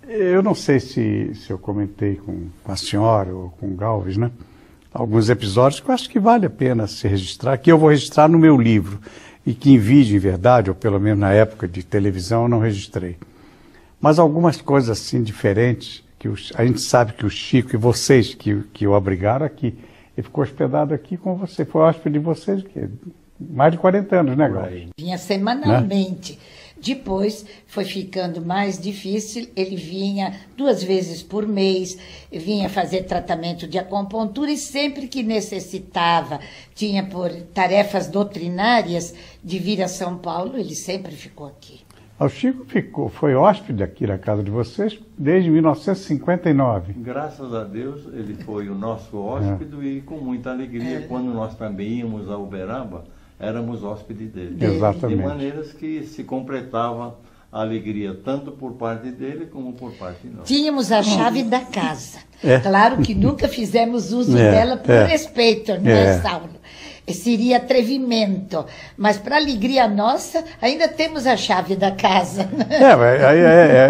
Eu não sei se eu comentei com a senhora ou com o Galves, né? Alguns episódios que eu acho que vale a pena se registrar, que eu vou registrar no meu livro, e que em vídeo, em verdade, ou pelo menos na época de televisão, eu não registrei. Mas algumas coisas assim diferentes, que a gente sabe que o Chico e vocês que o abrigaram aqui, ele ficou hospedado aqui com você, foi hóspede de vocês, que mais de 40 anos, né, Galves? Vinha semanalmente. Né? Depois foi ficando mais difícil, ele vinha 2 vezes por mês, vinha fazer tratamento de acupuntura e sempre que necessitava, tinha por tarefas doutrinárias de vir a São Paulo, ele sempre ficou aqui. O Chico foi hóspede aqui na casa de vocês desde 1959. Graças a Deus ele foi o nosso hóspede e com muita alegria, quando nós também íamos a Uberaba, éramos hóspedes dele. Exatamente. De maneiras que se completava a alegria tanto por parte dele como por parte de nós. Tínhamos a chave da casa. Claro que nunca fizemos uso dela por respeito, não é, Saulo? Seria atrevimento. Mas para alegria nossa, ainda temos a chave da casa.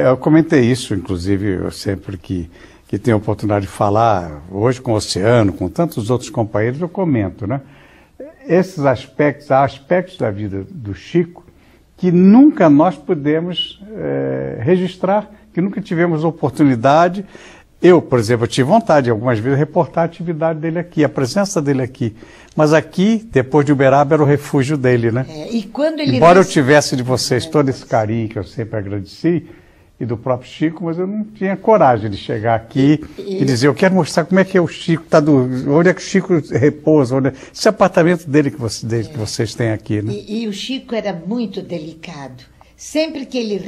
Eu comentei isso, inclusive, eu sempre que tenho a oportunidade de falar, hoje com o Oceano, com tantos outros companheiros, eu comento, né? Esses aspectos, há aspectos da vida do Chico que nunca nós pudemos registrar, que nunca tivemos oportunidade. Eu, por exemplo, tive vontade, algumas vezes, de reportar a atividade dele aqui, a presença dele aqui. Mas aqui, depois de Uberaba, era o refúgio dele, né? E quando ele Embora eu tivesse de vocês todo esse carinho que eu sempre agradeci, e do próprio Chico, mas eu não tinha coragem de chegar aqui e dizer, eu quero mostrar como é que é o Chico, onde é que o Chico repousa, esse apartamento dele que vocês têm aqui, né? E o Chico era muito delicado. Sempre que ele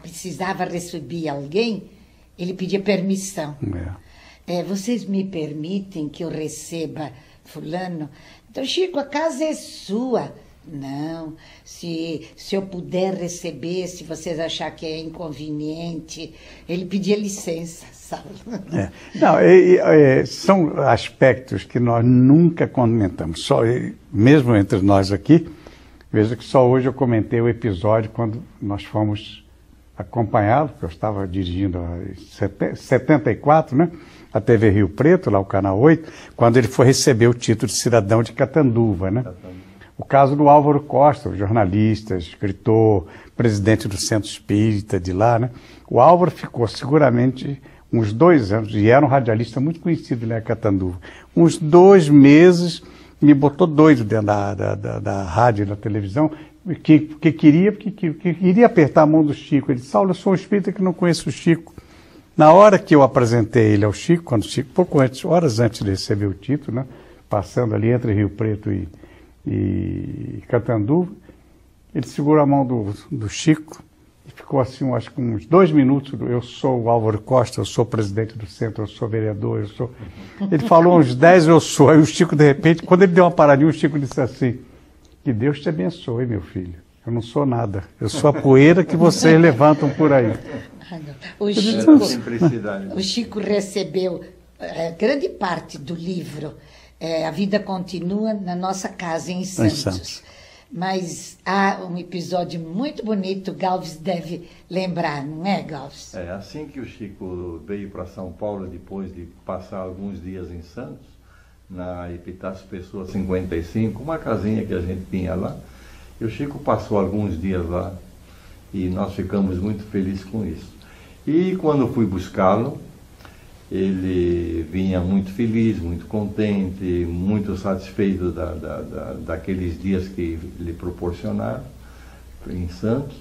precisava receber alguém, ele pedia permissão. Vocês me permitem que eu receba fulano? Então, Chico, a casa é sua. Não, se eu puder receber, se vocês acharem que é inconveniente, ele pedia licença, sabe? Não, são aspectos que nós nunca comentamos, só mesmo entre nós aqui. Veja que só hoje eu comentei o episódio quando nós fomos acompanhados, porque eu estava dirigindo em 74, né? A TV Rio Preto, lá o Canal 8, quando ele foi receber o título de cidadão de Catanduva, né? O caso do Álvaro Costa, jornalista, escritor, presidente do Centro Espírita de lá, né? O Álvaro ficou seguramente uns 2 anos, e era um radialista muito conhecido lá em Catanduva, uns 2 meses, me botou doido dentro da rádio e da televisão, porque queria apertar a mão do Chico. Ele disse, Saulo, eu sou um espírita que não conheço o Chico. Na hora que eu apresentei ele ao Chico, quando o Chico, pouco antes, horas antes de receber o título, né? Passando ali entre Rio Preto e Catanduva, ele segurou a mão do Chico e ficou assim, acho que uns 2 minutos, eu sou o Álvaro Costa, eu sou presidente do centro, eu sou vereador, eu sou... Ele falou uns 10, eu sou, aí o Chico, de repente, quando ele deu uma paradinha, o Chico disse assim, que Deus te abençoe, meu filho, eu não sou nada, eu sou a poeira que vocês levantam por aí. O Chico recebeu grande parte do livro, A Vida Continua, na nossa casa em Santos. Mas há um episódio muito bonito, Galves deve lembrar, não é, Galves? Assim que o Chico veio para São Paulo, depois de passar alguns dias em Santos, na Epitácio Pessoa 55, uma casinha que a gente tinha lá, e o Chico passou alguns dias lá, e nós ficamos muito felizes com isso. E quando fui buscá-lo, ele vinha muito feliz, muito contente, muito satisfeito daqueles dias que lhe proporcionaram em Santos.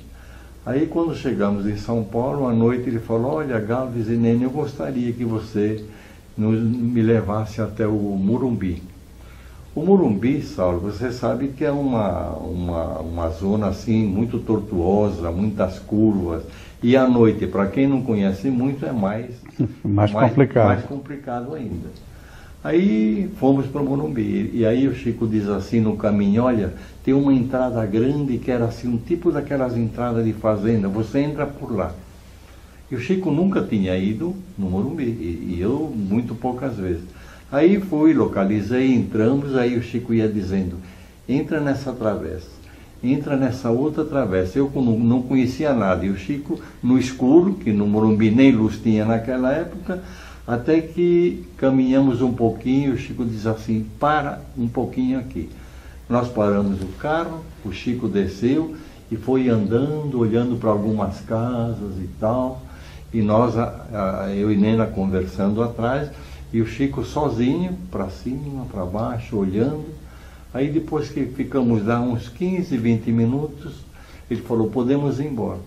Aí quando chegamos em São Paulo, à noite ele falou, olha, Galves e Nene, eu gostaria que você me levasse até o Morumbi. O Morumbi, Saulo, você sabe que é uma zona assim muito tortuosa, muitas curvas. E à noite, para quem não conhece muito, é mais complicado ainda. Aí fomos para o Morumbi. E aí o Chico diz assim no caminho, olha, tem uma entrada grande que era assim, um tipo daquelas entradas de fazenda, você entra por lá. E o Chico nunca tinha ido no Morumbi, e eu muito poucas vezes. Aí fui, localizei, entramos, aí o Chico ia dizendo, entra nessa travessa. entra nessa outra travessa. Eu não conhecia nada, e o Chico no escuro, que no Morumbi nem luz tinha naquela época, até que caminhamos um pouquinho, o Chico diz assim, para um pouquinho aqui. Nós paramos o carro, o Chico desceu e foi andando, olhando para algumas casas e tal, e nós, eu e Nena conversando atrás, e o Chico sozinho, para cima, para baixo, olhando. Aí depois que ficamos lá uns 15, 20 minutos, ele falou, podemos ir embora.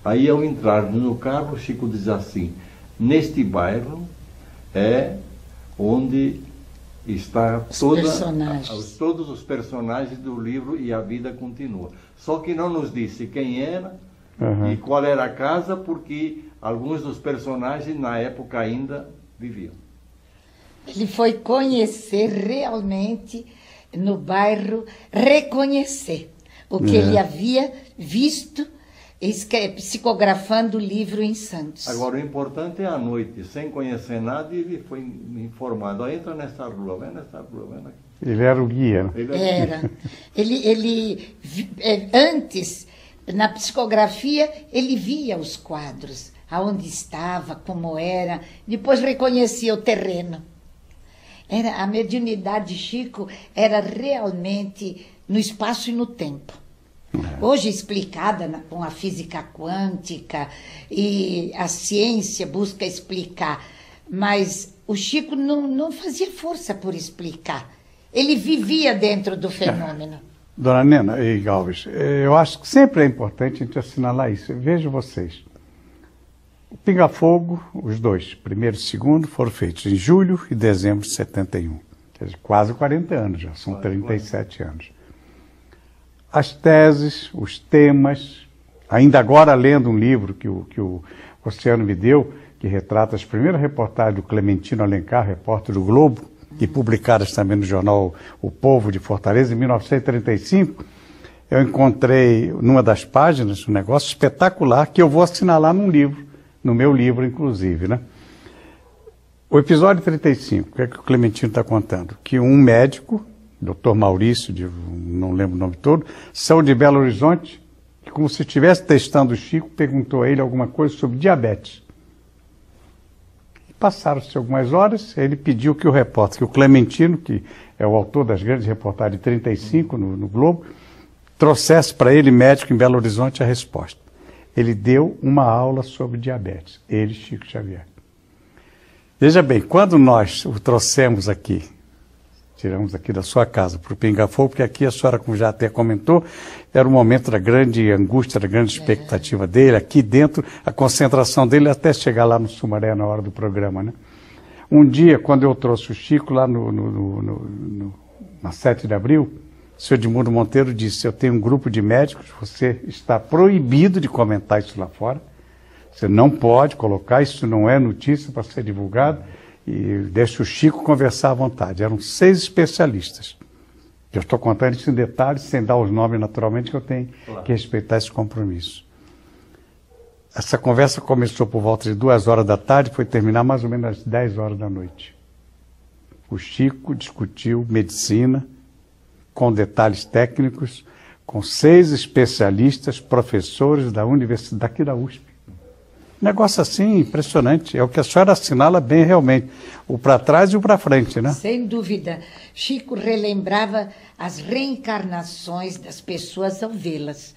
Aí ao entrar no carro, o Chico diz assim, neste bairro é onde está todos os personagens do livro E a Vida Continua. Só que não nos disse quem era e qual era a casa, porque alguns dos personagens na época ainda viviam. Ele foi conhecer realmente no bairro, reconhecer o que ele havia visto psicografando o livro em Santos. Agora, o importante é à noite, sem conhecer nada, ele foi informado, entra nessa rua, vai nessa rua, vai naquela. Ele era o guia. Era. Ele antes, na psicografia, ele via os quadros, aonde estava, como era, depois reconhecia o terreno. A mediunidade de Chico era realmente no espaço e no tempo. Hoje explicada com a física quântica e a ciência busca explicar, mas o Chico não fazia força por explicar. Ele vivia dentro do fenômeno. Dona Nena e Galvez, eu acho que sempre é importante a gente assinalar isso. Veja vocês. O Pinga Fogo, os dois, primeiro e segundo, foram feitos em julho e dezembro de 71. Quer dizer, quase 40 anos já, são 37 anos. As teses, os temas, ainda agora lendo um livro que o Oceano me deu, que retrata as primeiras reportagens do Clementino Alencar, repórter do Globo, e publicadas também no jornal O Povo de Fortaleza, em 1935, eu encontrei numa das páginas um negócio espetacular que eu vou assinalar num livro, no meu livro, inclusive, né? O episódio 35, o que é que o Clementino está contando? Que um médico, Dr. Maurício, não lembro o nome todo, saiu de Belo Horizonte, que como se estivesse testando o Chico, perguntou a ele alguma coisa sobre diabetes. Passaram-se algumas horas, ele pediu que o repórter, que o Clementino, que é o autor das grandes reportagens de 35 no Globo, trouxesse para ele, médico em Belo Horizonte, a resposta. Ele deu uma aula sobre diabetes, ele, Chico Xavier. Veja bem, quando nós o trouxemos aqui, tiramos aqui da sua casa para o Pinga Fogo, porque aqui a senhora, como já até comentou, era o momento da grande angústia, da grande expectativa dele, aqui dentro, a concentração dele até chegar lá no Sumaré na hora do programa, né? Um dia, quando eu trouxe o Chico lá na 7 de abril, o senhor Edmundo Monteiro disse, eu tenho um grupo de médicos, você está proibido de comentar isso lá fora, você não pode colocar, isso não é notícia para ser divulgado, e deixa o Chico conversar à vontade. Eram 6 especialistas. Eu estou contando isso em detalhes, sem dar os nomes naturalmente, que eu tenho que respeitar esse compromisso. Essa conversa começou por volta de 2 horas da tarde, foi terminar mais ou menos às 10 horas da noite. O Chico discutiu medicina, com detalhes técnicos, com 6 especialistas, professores da universidade, daqui da USP. Negócio assim, impressionante. É o que a senhora assinala bem realmente. O para trás e o para frente, né? Sem dúvida. Chico relembrava as reencarnações das pessoas ao vê-las.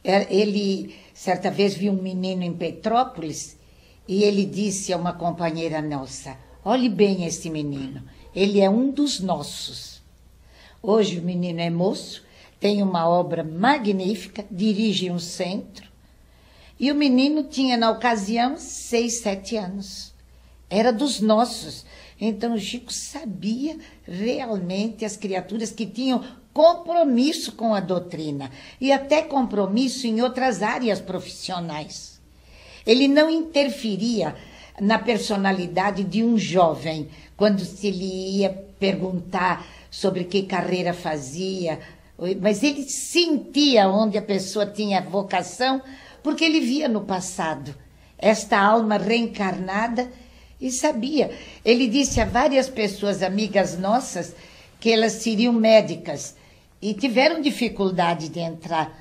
Ele, certa vez, viu um menino em Petrópolis e ele disse a uma companheira nossa, olhe bem esse menino, ele é um dos nossos. Hoje o menino é moço, tem uma obra magnífica, dirige um centro, e o menino tinha, na ocasião, 6, 7 anos. Era dos nossos. Então, o Chico sabia realmente as criaturas que tinham compromisso com a doutrina e até compromisso em outras áreas profissionais. Ele não interferia na personalidade de um jovem, quando se lhe ia perguntar sobre que carreira fazia, mas ele sentia onde a pessoa tinha vocação, porque ele via no passado esta alma reencarnada e sabia. Ele disse a várias pessoas, amigas nossas, que elas seriam médicas. e tiveram dificuldade de entrar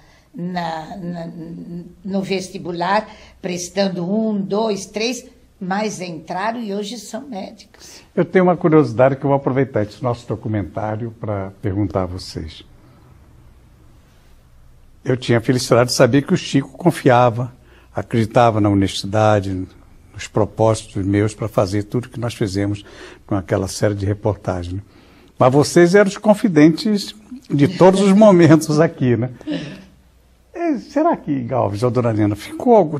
no vestibular, prestando 1, 2, 3, mas entraram e hoje são médicos. Eu tenho uma curiosidade que eu vou aproveitar esse nosso documentário para perguntar a vocês. Eu tinha a felicidade de saber que o Chico confiava, acreditava na honestidade, nos propósitos meus para fazer tudo que nós fizemos com aquela série de reportagens, né? Mas vocês eram os confidentes de todos os momentos aqui, né? Será que, Galves ou Dona Nena,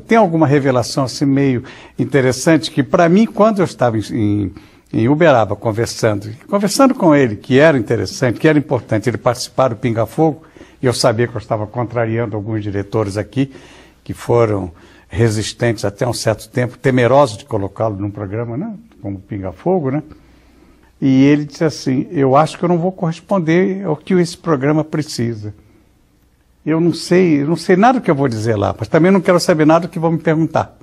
tem alguma revelação assim meio interessante que, para mim, quando eu estava em Uberaba conversando com ele, que era interessante, que era importante ele participar do Pinga Fogo, e eu sabia que eu estava contrariando alguns diretores aqui, que foram resistentes até um certo tempo, temerosos de colocá-lo num programa, né, como Pinga Fogo, né? E ele disse assim, eu acho que eu não vou corresponder ao que esse programa precisa. Eu não sei nada do que eu vou dizer lá, mas também não quero saber nada do que vão me perguntar.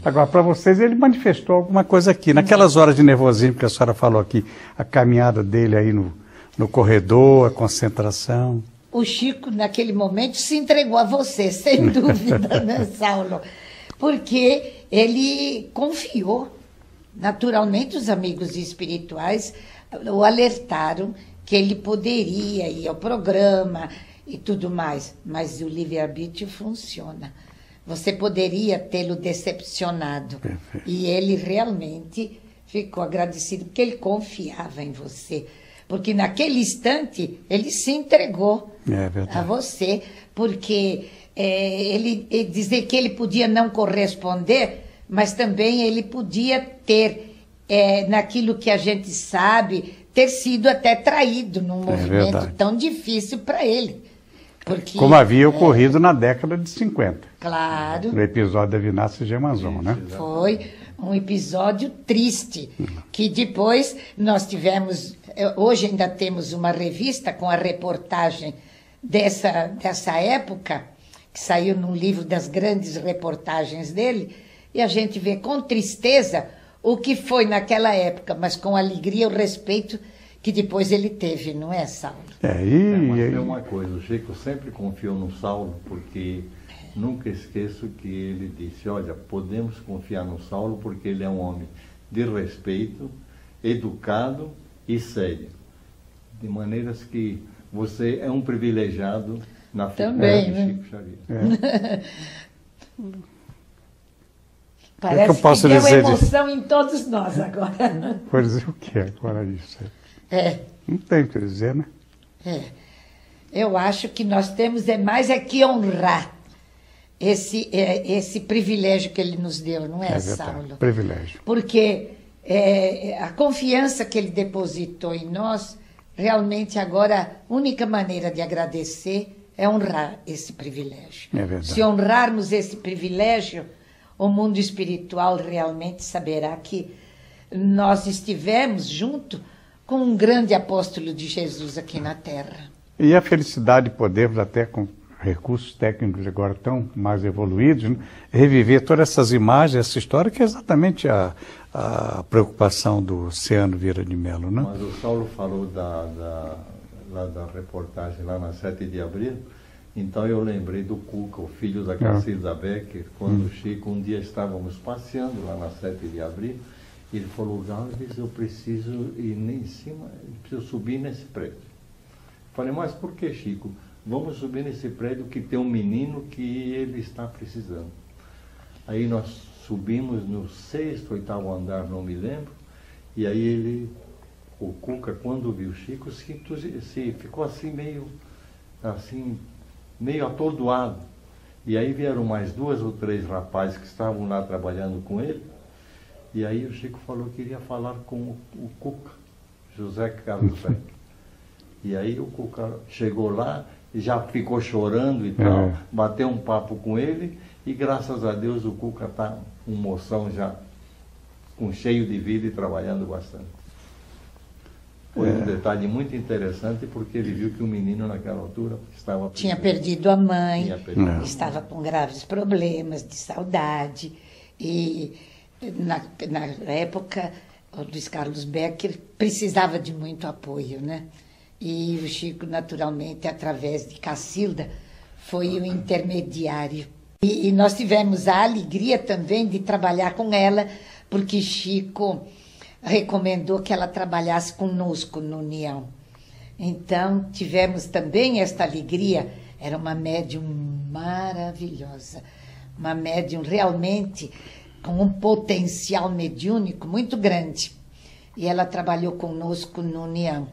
Agora, para vocês, ele manifestou alguma coisa aqui. Naquelas horas de nervosismo que a senhora falou aqui, a caminhada dele aí no corredor, a concentração. O Chico, naquele momento, se entregou a você, sem dúvida, né, Saulo? Porque ele confiou. Naturalmente, os amigos espirituais o alertaram que ele poderia ir ao programa e tudo mais, mas o livre-arbítrio funciona. Você poderia tê-lo decepcionado. Perfeito. E ele realmente ficou agradecido, porque ele confiava em você. Porque naquele instante ele se entregou a você, porque ele dizer que ele podia não corresponder, mas também ele podia ter, naquilo que a gente sabe, ter sido até traído num movimento tão difícil para ele. Porque, como havia ocorrido na década de 50. Claro. No episódio da Vinácia Gemanzon, né? Foi um episódio triste, que depois nós tivemos, hoje ainda temos uma revista com a reportagem dessa época, que saiu num livro das grandes reportagens dele, e a gente vê com tristeza o que foi naquela época, mas com alegria o respeito que depois ele teve, não é, Saulo? Mas tem uma coisa, o Chico sempre confiou no Saulo, porque nunca esqueço que ele disse, olha, podemos confiar no Saulo porque ele é um homem de respeito, educado e sério. De maneiras que você é um privilegiado na figura de Chico Xavier. Parece que deu emoção em todos nós agora. Vou dizer o que agora isso? Não tem o que dizer, né? Eu acho que nós temos mais que honrar esse privilégio que ele nos deu, não é, Saulo? Privilégio. Porque a confiança que ele depositou em nós, realmente agora a única maneira de agradecer é honrar esse privilégio. É verdade. Se honrarmos esse privilégio, o mundo espiritual realmente saberá que nós estivemos junto com um grande apóstolo de Jesus aqui na Terra. E a felicidade de podermos, até com recursos técnicos agora tão mais evoluídos, né, reviver todas essas imagens, essa história, que é exatamente a preocupação do Oceano Vieira de Mello, né? Mas o Saulo falou da reportagem lá na 7 de abril, então eu lembrei do Cuca, o filho da Cacilda Becker, quando o Chico, um dia estávamos passeando lá na 7 de abril, ele falou, Galves, eu preciso ir em cima, eu preciso subir nesse prédio. Falei, mas por que, Chico? Vamos subir nesse prédio que tem um menino que ele está precisando. Aí nós subimos no 6º, 8º andar, não me lembro, e aí o Cuca, quando viu o Chico, ficou assim meio atordoado. E aí vieram mais 2 ou 3 rapazes que estavam lá trabalhando com ele, e aí o Chico falou que queria falar com o Cuca, José Carlos Beck. E aí o Cuca chegou lá, e já ficou chorando e tal, bateu um papo com ele, e graças a Deus o Cuca está um moção já, cheio de vida e trabalhando bastante. Foi um detalhe muito interessante, porque ele viu que o menino naquela altura tinha perdido a mãe, estava com graves problemas de saudade, e na época o Luiz Carlos Becker precisava de muito apoio, né? E o Chico, naturalmente, através de Cacilda, foi o intermediário. E nós tivemos a alegria também de trabalhar com ela, porque Chico recomendou que ela trabalhasse conosco no União. Então, tivemos também esta alegria. Era uma médium maravilhosa, uma médium realmente com um potencial mediúnico muito grande. E ela trabalhou conosco no União.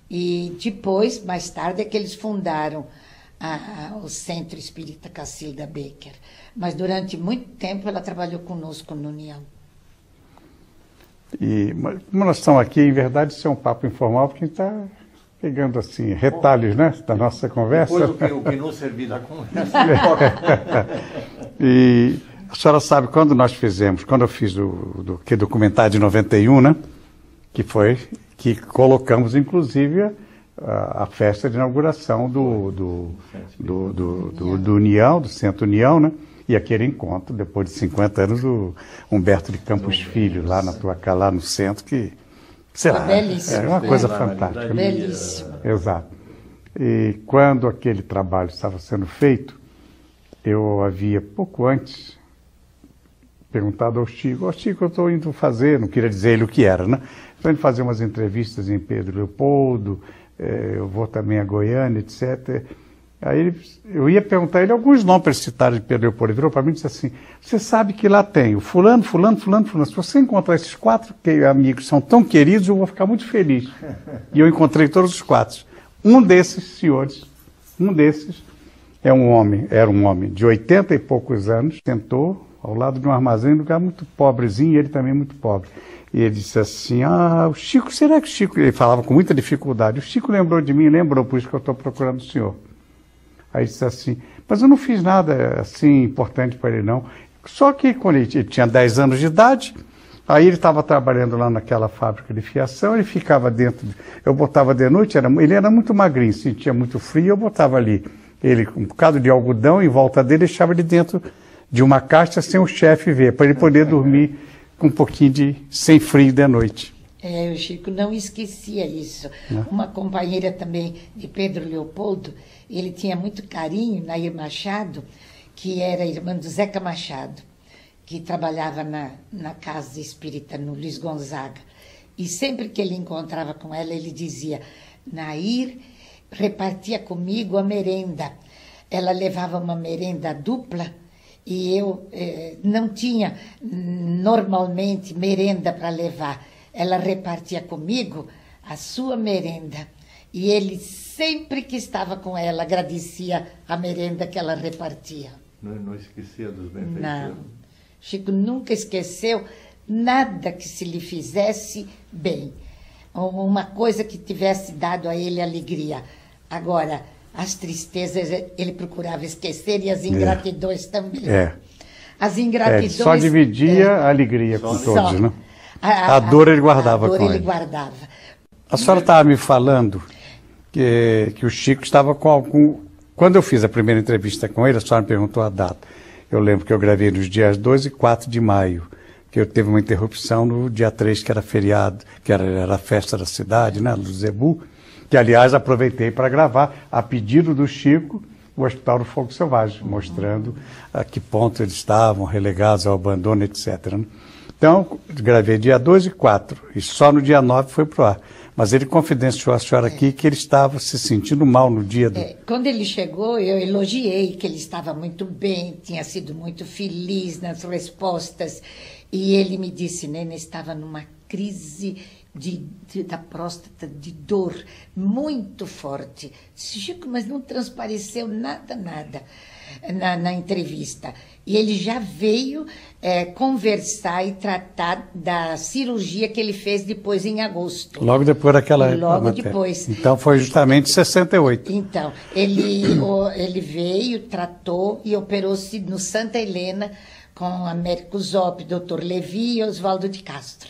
E depois, mais tarde, é que eles fundaram o Centro Espírita Cacilda Becker. Mas durante muito tempo ela trabalhou conosco no União. E como nós estamos aqui, em verdade, isso é um papo informal, porque a gente está pegando assim, retalhos, né, da nossa conversa. Depois o que não servir da conversa não importa. E a senhora sabe, quando eu fiz o documentário de 91, né, que colocamos, inclusive, a festa de inauguração do União, do Centro União, né? E aquele encontro, depois de 50 anos, do Humberto de Campos Filho, lá na tua casa, lá no centro, que, sei lá, é uma coisa fantástica. Belíssimo. Exato. E quando aquele trabalho estava sendo feito, eu havia, pouco antes, perguntado ao Chico, Chico, eu estou indo fazer, não queria dizer ele o que era, né? Estou indo fazer umas entrevistas em Pedro Leopoldo, eu vou também a Goiânia, etc. Aí eu ia perguntar a ele alguns nomes para ele citar de Pedro Leopoldo. Ele virou para mim e disse assim, você sabe que lá tem o fulano. Se você encontrar esses 4 amigos que são tão queridos, eu vou ficar muito feliz. E eu encontrei todos os 4. Um desses senhores, era um homem de 80 e poucos anos, sentou ao lado de um armazém, um lugar muito pobrezinho, e ele também muito pobre. E ele disse assim, o Chico, será que o Chico... Ele falava com muita dificuldade, o Chico lembrou de mim, lembrou, por isso que eu estou procurando o senhor. Aí disse assim, mas eu não fiz nada assim importante para ele não. Só que quando ele tinha 10 anos de idade, aí ele estava trabalhando lá naquela fábrica de fiação, ele ficava dentro, eu botava de noite, ele era muito magrinho, sentia muito frio, eu botava ali, ele com um bocado de algodão em volta dele, deixava ele dentro de uma caixa sem o chefe ver, para ele poder dormir com um pouquinho sem frio de noite. O Chico não esquecia isso. Uma companheira também de Pedro Leopoldo, ele tinha muito carinho, Nair Machado, que era irmã do Zeca Machado, que trabalhava na casa espírita, no Luiz Gonzaga. E sempre que ele encontrava com ela, ele dizia, Nair repartia comigo a merenda. Ela levava uma merenda dupla, e eu não tinha normalmente merenda para levar. Ela repartia comigo a sua merenda. E ele, sempre que estava com ela, agradecia a merenda que ela repartia. Não esquecia dos benfeitores? Não. Chico nunca esqueceu nada que se lhe fizesse bem. Uma coisa que tivesse dado a ele alegria. Agora, as tristezas ele procurava esquecer e as ingratidões também. As ingratidões... só dividia a alegria com todos, né? A dor ele guardava com ele. A senhora estava me falando que o Chico estava com algum... Quando eu fiz a primeira entrevista com ele, a senhora me perguntou a data. Eu lembro que eu gravei nos dias 2 e 4 de maio, que eu teve uma interrupção no dia 3, que era feriado, que era a festa da cidade, né, do Zebu, que, aliás, aproveitei para gravar, a pedido do Chico, o Hospital do Fogo Selvagem, mostrando a que ponto eles estavam, relegados ao abandono, etc., né? Então, gravei dia 2 e 4, e só no dia 9 foi pro ar. Mas ele confidenciou a senhora aqui que ele estava se sentindo mal no dia do... Quando ele chegou, eu elogiei que ele estava muito bem, tinha sido muito feliz nas respostas. E ele me disse, Nena, estava numa crise da próstata, de dor muito forte. Disse, Chico, mas não transpareceu nada na entrevista. E ele já veio conversar e tratar da cirurgia que ele fez depois em agosto. Logo depois daquela época. Logo depois. Então foi justamente 68. Então, ele veio, tratou e operou-se no Santa Helena com Américo Zop, Dr. Levi e Oswaldo de Castro.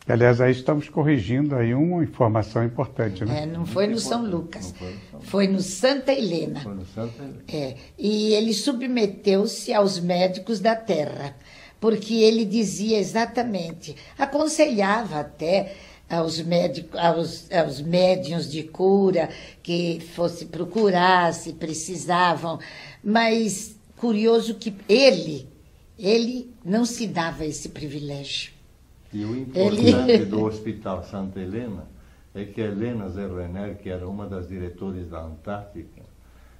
Aliás, aí estamos corrigindo aí uma informação importante, né? Não foi no São Lucas, foi no Santa Helena. Foi no Santa Helena. E ele submeteu-se aos médicos da terra, porque ele dizia exatamente, aconselhava até aos médiuns de cura que fosse procurar se precisavam, mas curioso que ele não se dava esse privilégio. E o importante do Hospital Santa Helena é que a Helena Zerrener, que era uma das diretoras da Antártica,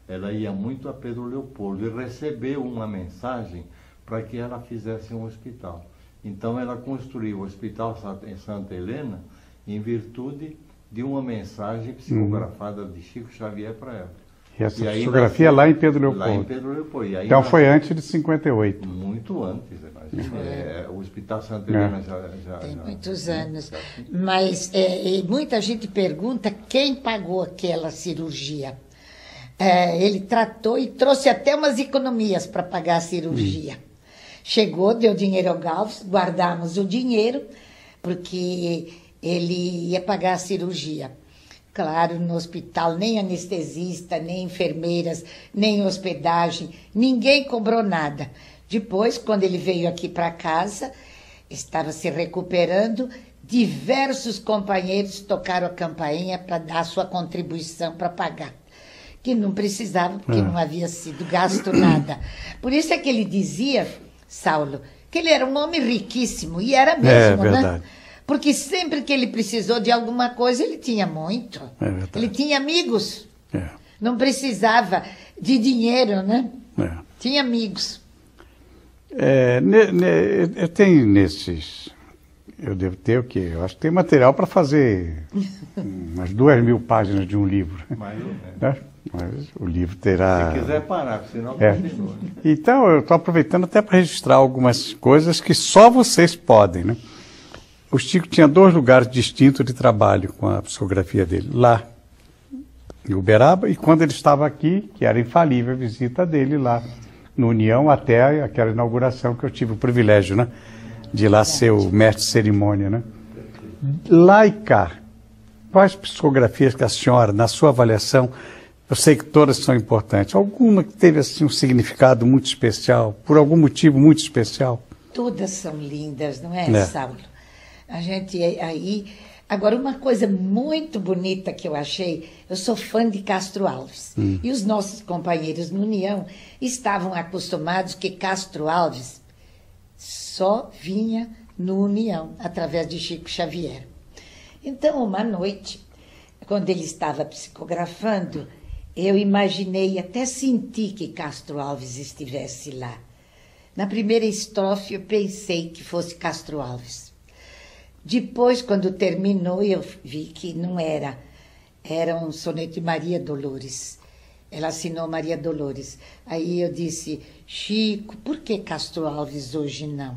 ela ia muito a Pedro Leopoldo e recebeu uma mensagem para que ela fizesse um hospital. Então ela construiu o Hospital em Santa Helena em virtude de uma mensagem psicografada de Chico Xavier para ela. E essa psicografia lá em Pedro Leopoldo. Lá em Pedro Leopoldo. Então foi antes de 58. Muito antes, imagina. O Hospital Santa Helena já tem muitos anos. Mas muita gente pergunta quem pagou aquela cirurgia. Ele tratou e trouxe até umas economias para pagar a cirurgia. Chegou, deu dinheiro ao Galves, guardamos o dinheiro, porque ele ia pagar a cirurgia. Claro, no hospital, nem anestesista, nem enfermeiras, nem hospedagem, ninguém cobrou nada. Depois, quando ele veio aqui para casa, estava se recuperando, diversos companheiros tocaram a campainha para dar a sua contribuição para pagar. Que não precisava, porque não havia sido gasto nada. Por isso é que ele dizia, Saulo, que ele era um homem riquíssimo, e era mesmo, verdade. né? Porque sempre que ele precisou de alguma coisa, ele tinha muito. Ele tinha amigos. Não precisava de dinheiro, né? Tinha amigos. Eu tenho nesses... Eu devo ter o quê? Eu acho que tem material para fazer umas 2.000 páginas de um livro. Mas o livro terá... Se quiser parar, senão continua. Então, eu estou aproveitando até para registrar algumas coisas que só vocês podem, né? O Chico tinha 2 lugares distintos de trabalho com a psicografia dele. Lá, em Uberaba, e quando ele estava aqui, que era infalível a visita dele lá no União, até aquela inauguração que eu tive o privilégio, né? De ir lá ser o mestre de cerimônia, né? Lá e cá, quais psicografias que a senhora, na sua avaliação, eu sei que todas são importantes, alguma que teve assim um significado muito especial, por algum motivo muito especial? Todas são lindas, não é, Saulo? A gente aí... Agora, uma coisa muito bonita que eu achei, eu sou fã de Castro Alves, e os nossos companheiros no União estavam acostumados que Castro Alves só vinha no União, através de Chico Xavier. Então, uma noite, quando ele estava psicografando, eu imaginei, até senti que Castro Alves estivesse lá. Na primeira estrofe, eu pensei que fosse Castro Alves. Depois, quando terminou, eu vi que não era. Era um soneto de Maria Dolores. Ela assinou Maria Dolores. Aí eu disse, Chico, por que Castro Alves hoje não?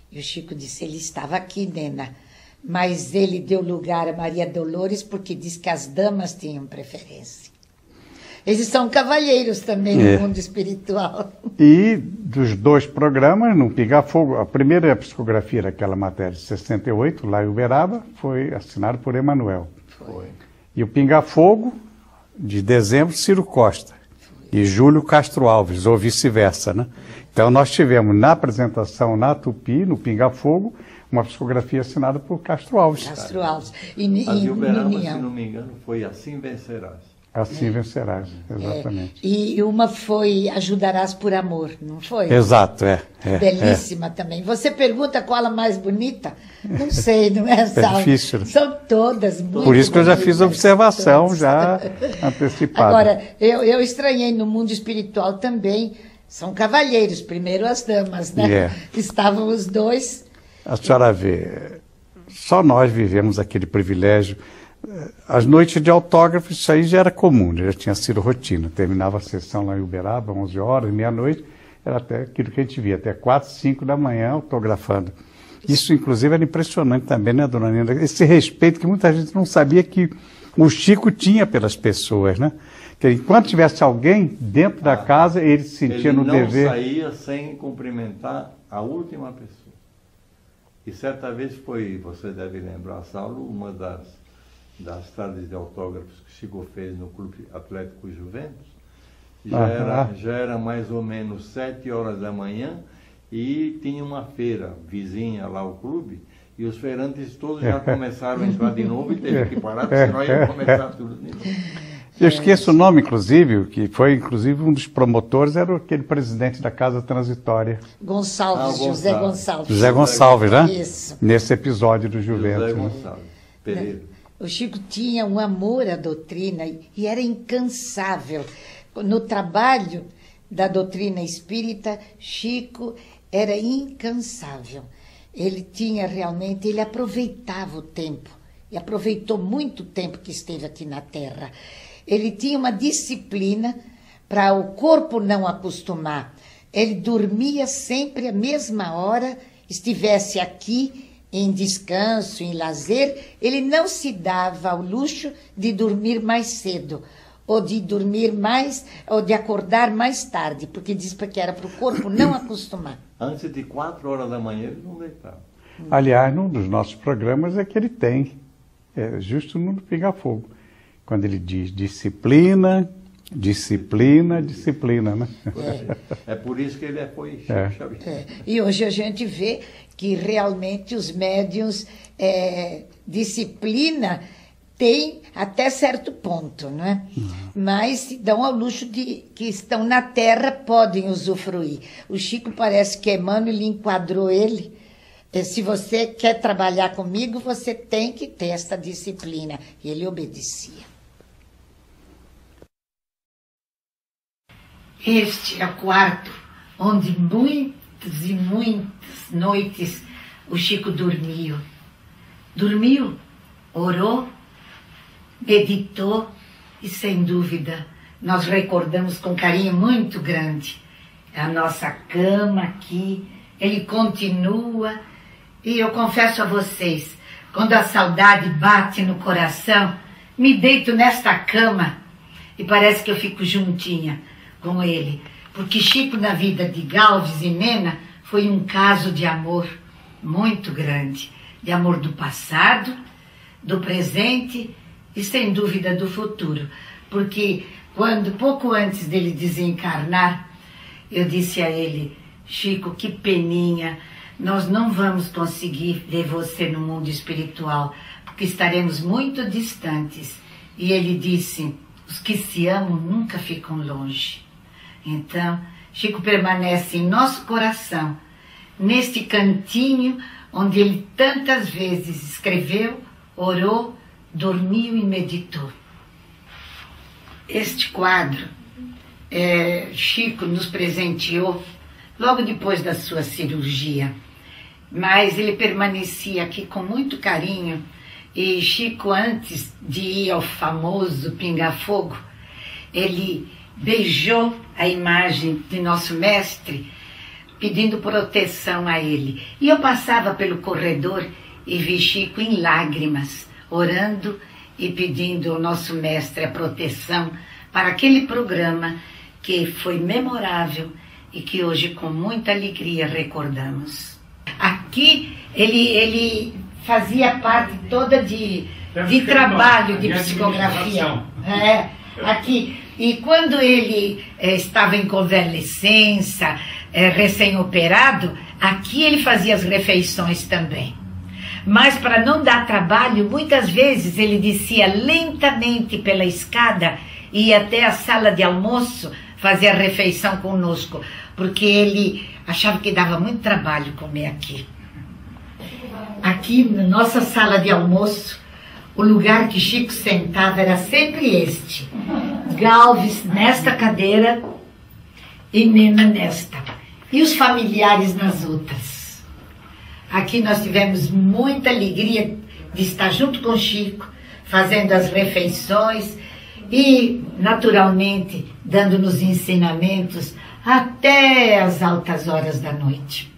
E o Chico disse, ele estava aqui, Nena, mas ele deu lugar a Maria Dolores porque disse que as damas tinham preferência. Eles são cavalheiros também no mundo espiritual. E dos 2 programas, no Pinga Fogo, a primeira psicografia daquela matéria de 68, lá em Uberaba, foi assinado por Emanuel. Foi. E o Pinga Fogo, de dezembro, Ciro Costa. E Júlio Castro Alves, ou vice-versa, né? Então nós tivemos na apresentação na Tupi, no Pinga Fogo, uma psicografia assinada por Castro Alves. Castro Alves. A de Uberaba, se não me engano, foi Assim Vencerás. Assim vencerás, exatamente. E uma foi Ajudarás por Amor, não foi? Exato, Belíssima também. Você pergunta qual a mais bonita? Não sei, não é, Saulo? É difícil. São todas muito Por isso que eu já fiz a observação, todas. já antecipada. Agora, eu estranhei no mundo espiritual também, são cavalheiros, primeiro as damas, né? Estavam os 2. A senhora vê, só nós vivemos aquele privilégio. As noites de autógrafos, isso aí já era comum, já tinha sido rotina. Terminava a sessão lá em Uberaba, 11 horas, meia-noite, era até aquilo que a gente via, até 4, 5 da manhã autografando. Isso, inclusive, era impressionante também, né, dona Nina? Esse respeito que muita gente não sabia que o Chico tinha pelas pessoas, né? Que enquanto tivesse alguém dentro da casa, ele se sentia no dever. Ele não saía sem cumprimentar a última pessoa. E certa vez foi, você deve lembrar, Saulo, uma das tardes de autógrafos que Chico fez no Clube Atlético Juventus. Já era mais ou menos 7 horas da manhã e tinha uma feira vizinha lá ao clube E os feirantes todos já começaram a entrar de novo e teve que parar, porque senão ia começar tudo de novo. Eu esqueço o nome, inclusive, que foi inclusive um dos promotores, era aquele presidente da Casa Transitória. Gonçalves, José Gonçalves. José Gonçalves, né? Isso. Nesse episódio do Juventus. José Gonçalves Pereira. O Chico tinha um amor à doutrina e era incansável. No trabalho da doutrina espírita, Chico era incansável. Ele tinha realmente, ele aproveitava o tempo, e aproveitou muito tempo que esteve aqui na Terra. Ele tinha uma disciplina para o corpo não acostumar. Ele dormia sempre à mesma hora, estivesse aqui em descanso, em lazer, ele não se dava ao luxo de dormir mais cedo, ou de dormir mais, ou de acordar mais tarde, porque diz que era para o corpo não acostumar. Antes de 4 horas da manhã ele não deitava. Aliás, num dos nossos programas é que ele tem, justo no Pinga Fogo, quando ele diz disciplina, disciplina, disciplina, né? É por isso que ele foi Chico Xavier. E hoje a gente vê que realmente os médiuns, disciplina tem até certo ponto, não é? Mas se dão ao luxo de que estão na Terra, podem usufruir. O Chico parece que Emmanuel enquadrou ele. Se você quer trabalhar comigo, você tem que ter esta disciplina. E ele obedecia. Este é o quarto onde muitas e muitas noites o Chico dormiu. Dormiu, orou, meditou e, sem dúvida, nós recordamos com carinho muito grande a nossa cama aqui. Ele continua e eu confesso a vocês, quando a saudade bate no coração, me deito nesta cama e parece que eu fico juntinha com ele, porque Chico, na vida de Galves e Nena, foi um caso de amor muito grande, de amor do passado, do presente e, sem dúvida, do futuro. Porque quando, pouco antes dele desencarnar, eu disse a ele: Chico, que peninha, nós não vamos conseguir ver você no mundo espiritual, porque estaremos muito distantes. E ele disse: os que se amam nunca ficam longe. Então, Chico permanece em nosso coração, neste cantinho onde ele tantas vezes escreveu, orou, dormiu e meditou. Este quadro, Chico nos presenteou logo depois da sua cirurgia, mas ele permanecia aqui com muito carinho. E Chico, antes de ir ao famoso Pinga Fogo, ele beijou a imagem de nosso mestre, pedindo proteção a ele. E eu passava pelo corredor e vi Chico em lágrimas, orando e pedindo ao nosso mestre a proteção para aquele programa que foi memorável e que hoje com muita alegria recordamos. Aqui ele fazia parte toda de trabalho de psicografia. Aqui. E quando ele estava em convalescença, recém-operado, aqui ele fazia as refeições também. Mas para não dar trabalho, muitas vezes ele descia lentamente pela escada e ia até a sala de almoço fazer a refeição conosco, porque ele achava que dava muito trabalho comer aqui. Aqui na nossa sala de almoço, o lugar que Chico sentava era sempre este. Galves nesta cadeira e Nena nesta. E os familiares nas outras. Aqui nós tivemos muita alegria de estar junto com Chico, fazendo as refeições e, naturalmente, dando-nos ensinamentos até as altas horas da noite.